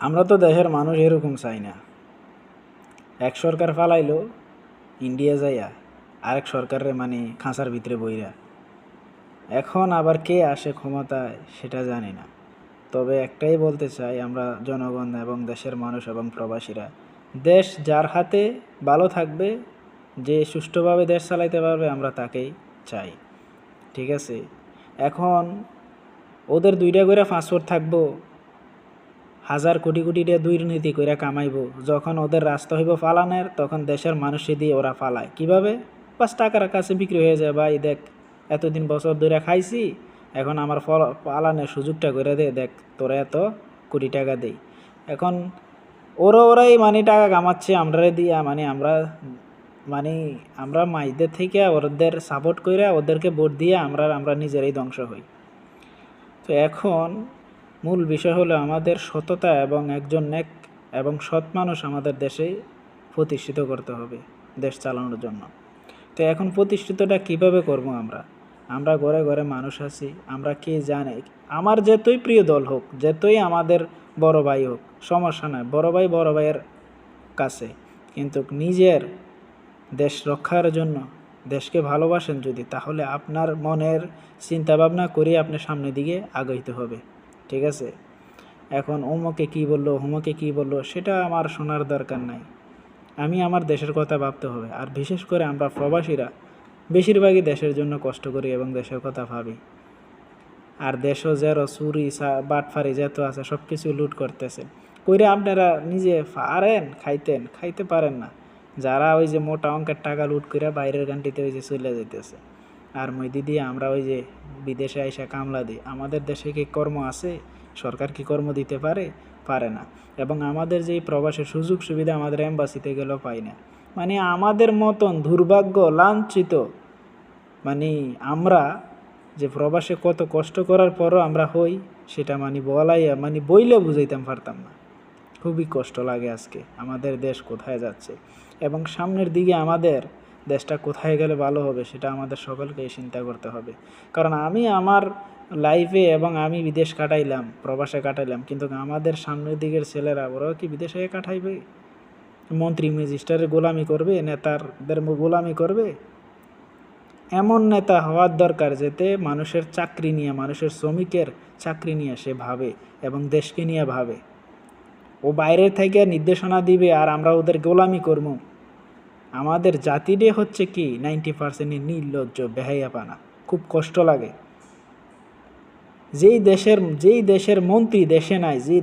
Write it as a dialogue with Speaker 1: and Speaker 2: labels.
Speaker 1: আমরা তো দেশের মানুষ এরকম চাই না। এক সরকার ফালাইলো ইন্ডিয়া যাইয়া, আরেক সরকারের মানে খাঁচার ভিতরে বইরা। এখন আবার কে আসে ক্ষমতায় সেটা জানি না। তবে একটাই বলতে চাই, আমরা জনগণ এবং দেশের মানুষ এবং প্রবাসীরা, দেশ যার হাতে ভালো থাকবে, যে সুষ্ঠুভাবে দেশ চালাইতে পারবে, আমরা তাকেই চাই। ঠিক আছে? এখন ওদের দুইটা করে পাসপোর্ট থাকবো, হাজার কোটি কোটি টাকা দুর্নীতি কইরা কামাইবো, যখন ওদের রাস্তা হইব ফালানের, তখন দেশের মানুষে দিয়ে ওরা ফালায় কিভাবে? বাস টাকার কাছে বিক্রি হয়ে যায়। ভাই দেখ, এতদিন বছর ধরে খাইছি, এখন আমার পালানের সুযোগটা করে দে, দেখ তোরা এত কোটি টাকা দেই। এখন ওরাই মানে টাকা কামাচ্ছে আমরা দিয়া, আমরা মাইদের থেকে ওদের সাপোর্ট করে ওদেরকে ভোট দিয়ে আমরা নিজেরাই ধ্বংস হই। তো এখন মূল বিষয় হলো আমাদের সততা এবং একজন নেক এবং সৎ মানুষ আমাদের দেশে প্রতিষ্ঠিত করতে হবে দেশ চালানোর জন্য। তো এখন প্রতিষ্ঠিতটা কিভাবে করব? আমরা ঘরে ঘরে মানুষ আছি, আমরা কে জানে, আমার যতই প্রিয় দল হোক, যতই আমাদের বড় ভাই হোক, সমস্যা নয়, বড় ভাইয়ের কাছে, কিন্তু নিজের দেশ রক্ষার জন্য দেশকে ভালোবাসেন যদি, তাহলে আপনার মনের চিন্তা ভাবনা করে আপনার সামনের দিকে আগাইতে হবে। ঠিক আছে? এখন অমুকে কী বললো, হোমকে কী বললো, সেটা আমার শোনার দরকার নাই। আমি আমার দেশের কথা ভাবতে হবে। আর বিশেষ করে আমরা প্রবাসীরা বেশিরভাগই দেশের জন্য কষ্ট করি এবং দেশের কথা ভাবি। আর দেশও যেরো চুরি বাটফারি যত আছে সব কিছু লুট করতেছে কইরে, আপনারা নিজে খাইতে পারেন না। যারা ওই যে মোটা অঙ্কের টাকা লুট করে বাইরের কান্ট্রিতে ওই যে চলে যেতেছে, আর মইদি দিয়ে আমরা ওই যে বিদেশে আইসা কামলা দিই। আমাদের দেশে কি কর্ম আছে? সরকার কি কর্ম দিতে পারে না। এবং আমাদের যে প্রবাসের সুযোগ সুবিধা আমাদের এম্বাসিতে গেলেও পাই না। মানে আমাদের মতন দুর্ভাগ্য লাঞ্ছিত, মানে আমরা যে প্রবাসে কত কষ্ট করার পরও আমরা হই, সেটা বইলে বুঝাইতাম পারতাম না। খুবই কষ্ট লাগে আজকে আমাদের দেশ কোথায় যাচ্ছে, এবং সামনের দিকে আমাদের দেশটা কোথায় গেলে ভালো হবে সেটা আমাদের সকলকেই চিন্তা করতে হবে। কারণ আমি আমার লাইফে এবং আমি বিদেশ কাটাইলাম, প্রবাসে কাটাইলাম, কিন্তু আমাদের সামনের দিকের ছেলেরা, ওরাও কি বিদেশে কাটাইবে? মন্ত্রী ম্যাজিস্ট্রেটের গোলামি করবে, নেতাদের গোলামি করবে? এমন নেতা হওয়ার দরকার যাতে মানুষের চাকরি নিয়ে, মানুষের শ্রমিকের চাকরি নিয়ে সে ভাবে এবং দেশকে নিয়ে ভাবে। ও বাইরের থেকে নির্দেশনা দিবে আর আমরা ওদের গোলামি করব। আমাদের জাতিরে হচ্ছে কি 90% নির্লজ্জ, বেহাইয়াপানা। খুব কষ্ট লাগে। যেই দেশের মন্ত্রী দেশে নাই, যেই